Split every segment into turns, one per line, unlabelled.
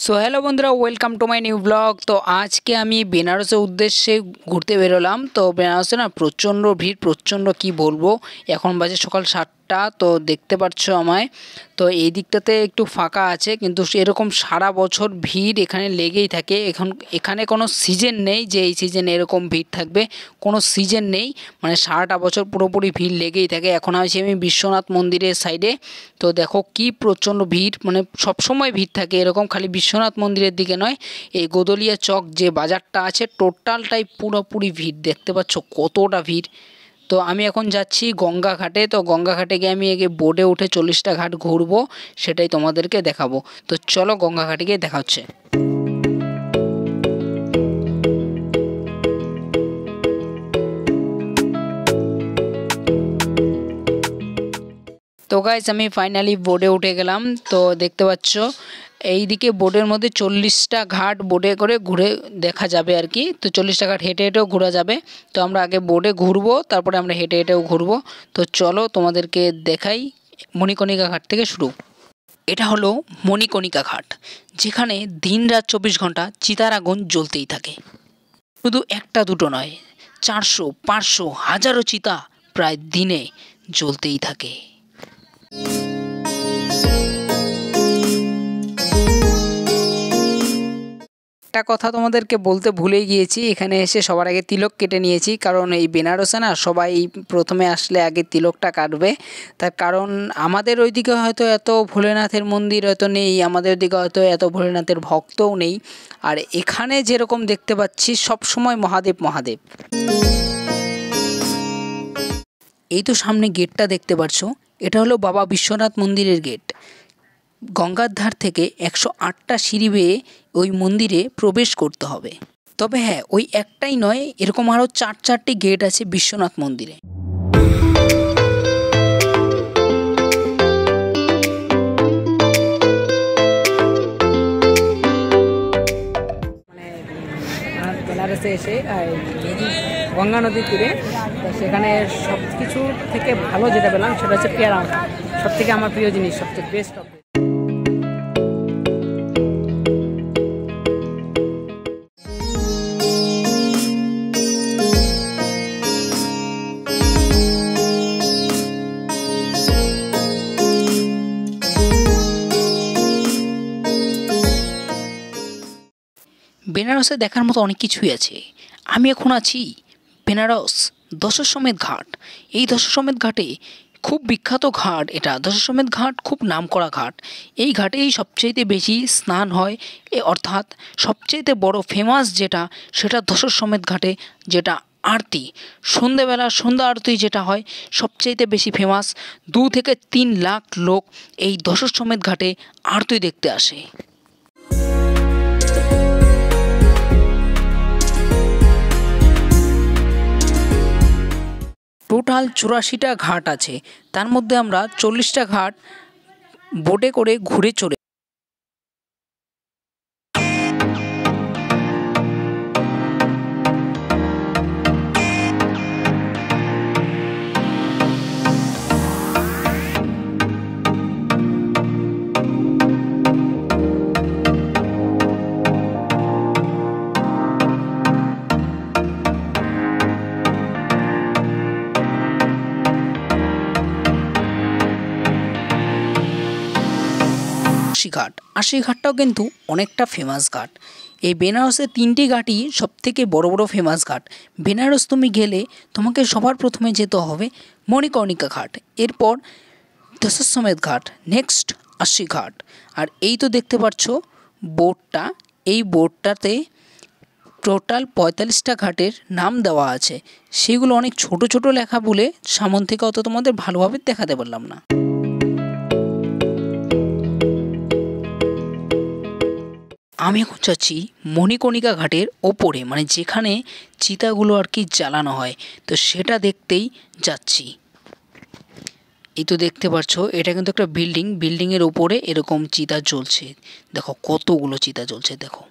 So hello বন্ধুরা, welcome to my new blog. তো আজকে আমি বেনারসের উদ্দেশ্যে ঘুরতে বেরোলাম। তো বেনারসে না প্রচণ্ড ভিড়, প্রচণ্ড কি বলবো। এখন বাজে সকাল 7টা। তো দেখতে পাচ্ছ আমায়। তো এই দিকটাতে একটু ফাঁকা আছে, কিন্তু এরকম সারা বছর ভিড় এখানে লেগেই থাকে। এখানে কোনো সিজন নেই যে এই সিজনে এরকম ভিড় থাকবে, কোনো সিজন নেই। মানে সারাটা বছর পুরোপুরি ভিড় লেগেই থাকে। এখন আছি আমি বিশ্বনাথ মন্দিরের সাইডে। তো দেখো কি প্রচণ্ড ভিড়, মানে সবসময় ভিড় থাকে এরকম, খালি বিশ্বনাথ মন্দিরের দিকে নয়। এই গোদলিয়া চক যে বাজারটা আছে টোটালটাই পুরোপুরি ভিড়, দেখতে পাচ্ছ কতটা ভিড়। তো আমি এখন যাচ্ছি গঙ্গা ঘাটে। তো গঙ্গা ঘাটে গিয়ে আমি আগে বোটে উঠে 40টা ঘাট ঘুরবো, সেটাই তোমাদেরকে দেখাবো। তো চলো গঙ্গা ঘাটে গিয়ে দেখা হচ্ছে। তো গাইস আমি ফাইনালি বোর্ডে উঠে গেলাম। তো দেখতে পাচ্ছ এইদিকে বোর্ডের মধ্যে 40টা ঘাট বোর্ডে করে ঘুরে দেখা যাবে আর কি। তো 40টা ঘাট হেঁটে হেঁটেও ঘোরা যাবে। তো আমরা আগে বোর্ডে ঘুরবো, তারপরে আমরা হেঁটে হেঁটেও ঘুরবো। তো চলো তোমাদেরকে দেখাই। মণিকর্ণিকা ঘাট থেকে শুরু। এটা হলো মণিকর্ণিকা ঘাট, যেখানে দিন রাত 24 ঘন্টা চিতার আগুন জ্বলতেই থাকে। শুধু একটা দুটো নয়, 400, 500, হাজারো চিতা প্রায় দিনে জ্বলতেই থাকে। একটা কথা তোমাদেরকে বলতে ভুলেই গিয়েছি, এখানে এসে সবার আগে তিলক কেটে নিয়েছি। কারণ এই বেনারসে না সবাই প্রথমে আসলে আগে তিলকটা কাটবে। তার কারণ আমাদের ওইদিকে হয়তো এত ভোলেনাথের মন্দির হয়তো নেই, আমাদের ওইদিকে হয়তো এত ভোলেনাথের ভক্তও নেই। আর এখানে যেরকম দেখতে পাচ্ছি সব সময় মহাদেব মহাদেব। এই তো সামনে গেটটা দেখতে পাচ্ছ, এটা হলো বাবা বিশ্বনাথ মন্দিরের গেট। গঙ্গার ধার থেকে 108টা সিঁড়ি বেয়ে ওই মন্দিরে প্রবেশ করতে হবে। তবে হ্যাঁ, ওই একটাই নয়, এরকম আরও 4টি গেট আছে বিশ্বনাথ মন্দিরে। বেনারসে এসে গঙ্গা নদীর তীরে, সেখানে সব কিছু থেকে ভালো যেটা পেলাম সেটা হচ্ছে পেয়ারা। সব থেকে আমার প্রিয় জিনিস, সবচেয়ে বেস্ট অফ। বেনারসে দেখার মতো অনেক কিছুই আছে। আমি এখন আছি বেনারস দশাশ্বমেধ ঘাট। এই দশাশ্বমেধ ঘাটে খুব বিখ্যাত ঘাট এটা। দশাশ্বমেধ ঘাট খুব নামকরা ঘাট। এই ঘাটেই সবচেয়ে বেশি স্নান হয়, অর্থাৎ সবচেয়ে বড় ফেমাস যেটা, সেটা দশাশ্বমেধ ঘাটে যেটা আরতি, সন্ধেবেলা সন্ধ্যা আরতি যেটা হয় সবচেয়ে বেশি ফেমাস। 2 থেকে 3 লাখ লোক এই দশাশ্বমেধ ঘাটে আরতি দেখতে আসে। টোটাল 84টা ঘাট আছে, তার মধ্যে আমরা 40টা ঘাট বোটে করে ঘুরে চলে। আশি ঘাটটাও কিন্তু অনেকটা ফেমাস ঘাট। এই বেনারসের 3টি ঘাটই সবথেকে বড় বড় ফেমাস ঘাট। বেনারস তুমি গেলে তোমাকে সবার প্রথমে যেতে হবে মণিকর্ণিকা ঘাট, এরপর দশাশ্বমেধ ঘাট, নেক্সট আশি ঘাট। আর এই তো দেখতে পাচ্ছ বোর্ডটা, এই বোর্ডটাতে টোটাল 45টা ঘাটের নাম দেওয়া আছে। সেগুলো অনেক ছোট ছোট লেখা বলে সামনে থেকে অত তোমাদের ভালোভাবে দেখাতে পারলাম না। আমি এখন যাচ্ছি মণিকর্ণিকা ঘাটের ওপরে, মানে যেখানে চিতাগুলো আর কি জ্বালানো হয়, তো সেটা দেখতেই যাচ্ছি। এই তো দেখতে পাচ্ছ এটা কিন্তু একটা বিল্ডিংয়ের ওপরে এরকম চিতা জ্বলছে। দেখো কতগুলো চিতা জ্বলছে, দেখো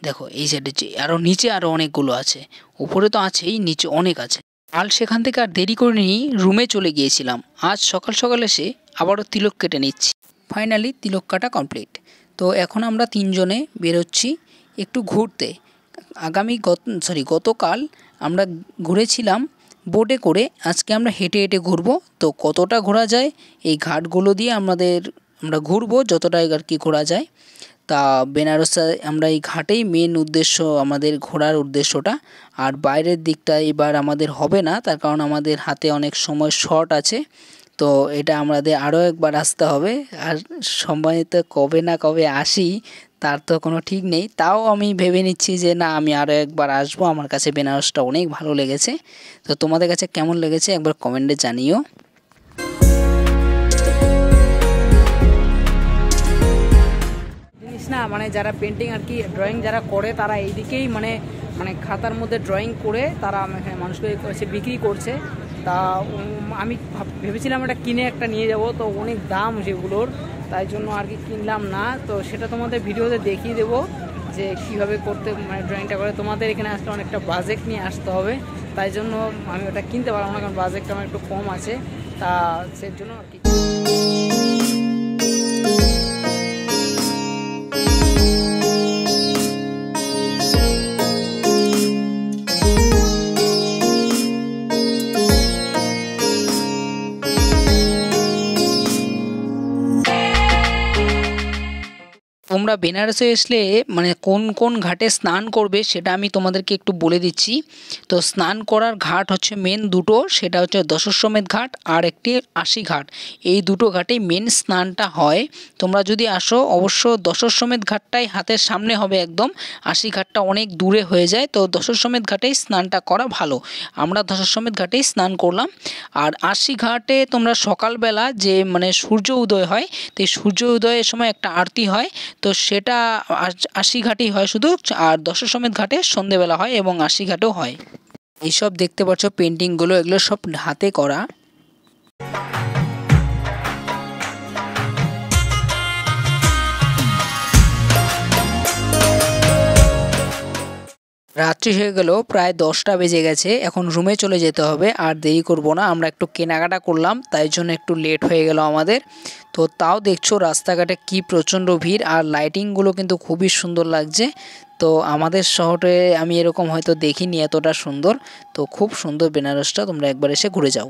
দেখো এই সাইডে আরও নিচে আরও অনেকগুলো আছে। উপরে তো আছেই, নিচে অনেক আছে। কাল সেখান থেকে আর দেরি করে নিয়ে রুমে চলে গিয়েছিলাম। আজ সকাল সকাল এসে আবারও তিলক কেটে নিচ্ছি। ফাইনালি তিলক কাটা কমপ্লিট। তো তো এখন আমরা তিনজনে বেরোচ্ছি একটু ঘুরতে। গতকাল আমরা ঘুরেছিলাম বোটে করে, আজকে আমরা হেঁটে হেঁটে ঘুরবো। তো কতটা ঘোরা যায় এই ঘাটগুলো দিয়ে আমরা ঘুরবো, যতটাই আর কি ঘোরা যায়। তা বেনারসে আমরা এই ঘাটেই মেন উদ্দেশ্য, আমাদের ঘোরার উদ্দেশ্যটা। আর বাইরের দিকটা এবার আমাদের হবে না, তার কারণ আমাদের হাতে অনেক সময় শর্ট আছে। তো এটা আমাদের আরও একবার আসতে হবে। আর সময় তো কবে না কবে আসি তার তো কোনো ঠিক নেই। তাও আমি ভেবে নিচ্ছি যে না, আমি আরও একবার আসবো। আমার কাছে বেনারসটা অনেক ভালো লেগেছে। তো তোমাদের কাছে কেমন লেগেছে একবার কমেন্টে জানিও। জিনিস না, মানে যারা পেন্টিং আর কি ড্রয়িং যারা করে তারা এইদিকেই মানে খাতার মধ্যে ড্রয়িং করে তারা মানুষকে এসে বিক্রি করছে। তা আমি ভেবেছিলাম এটা কিনে একটা নিয়ে যাব, তো অনেক দাম সেগুলোর, তাই জন্য আর কি কিনলাম না। তো সেটা তোমাদের ভিডিওতে দেখিয়ে দেবো যে কীভাবে করতে ড্রয়িংটা করে। তোমাদের এখানে আসলে অনেকটা বাজেট নিয়ে আসতে হবে, তাই জন্য আমি ওটা কিনতে পারবো না, কারণ বাজেটটা আমার একটু কম আছে। তা সেই জন্য আর কি। তোমরা বেনারসে আসলে কোন কোন ঘাটে স্নান করবে সেটা আমি তোমাদেরকে একটু বলে দিচ্ছি। তো স্নান করার ঘাট হচ্ছে মেন দুটো, সেটা হচ্ছে দশাশ্বমেধ ঘাট আর একটি আশি ঘাট। এই দুটো ঘাটেই মেন স্নানটা হয়। তোমরা যদি আসো অবশ্য দশাশ্বমেধ ঘাটটাই হাতের সামনে হবে একদম, আশি ঘাটটা অনেক দূরে হয়ে যায়। তো দশাশ্বমেধ ঘাটেই স্নানটা করা ভালো। আমরা দশাশ্বমেধ ঘাটেই স্নান করলাম। আর আশি ঘাটে তোমরা সকালবেলা যে সূর্য উদয় হয়, তো এই সূর্য উদয়ের সময় একটা আরতি হয়। তো সেটা আশি ঘাটেই হয় শুধু, আর দশাশ্বমেধ ঘাটে সন্ধেবেলা হয় এবং আশি ঘাটেও হয়। এইসব দেখতে পাচ্ছ পেন্টিংগুলো, এগুলো সব হাতে করা। রাত্রি হয়ে গেল, প্রায় 10টা বেজে গেছে। এখন রুমে চলে যেতে হবে, আর দেরি করব না। আমরা একটু কেনাকাটা করলাম, তাই জন্য একটু লেট হয়ে গেল আমাদের। তো তাও দেখছো রাস্তাঘাটে কি প্রচণ্ড ভিড়, আর লাইটিংগুলো কিন্তু খুবই সুন্দর লাগছে। তো আমাদের শহরে আমি এরকম হয়তো দেখিনি এতটা সুন্দর। তো খুব সুন্দর বেনারসটা, তোমরা একবার এসে ঘুরে যাও।